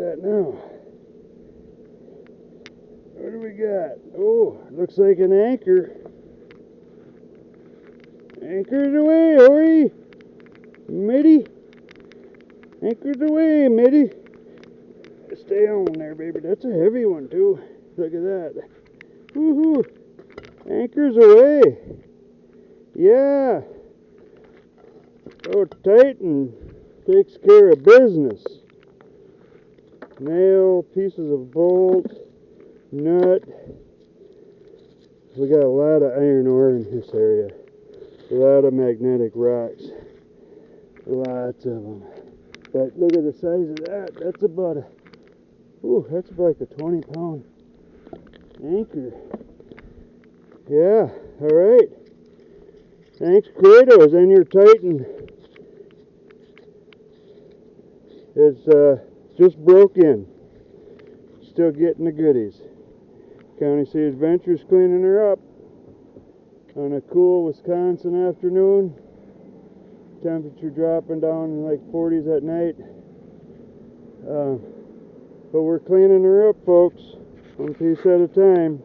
got now? What do we got? Oh, looks like an anchor. Anchor's away, Ori! Mitty! Anchor's away, Mitty! Stay on there, baby. That's a heavy one, too. Look at that. Woohoo! Anchor's away! Yeah! Oh, Titan takes care of business. Nail, pieces of bolt, nut. We got a lot of iron ore in this area. A lot of magnetic rocks. Lots of them. But look at the size of that. That's about a, ooh, that's about like a 20-pound anchor. Yeah, alright. Thanks, Kratos, and your Titan. It's just broke in. Still getting the goodies. County Sea Adventures cleaning her up on a cool Wisconsin afternoon. Temperature dropping down in like 40s at night. But we're cleaning her up, folks. One piece at a time.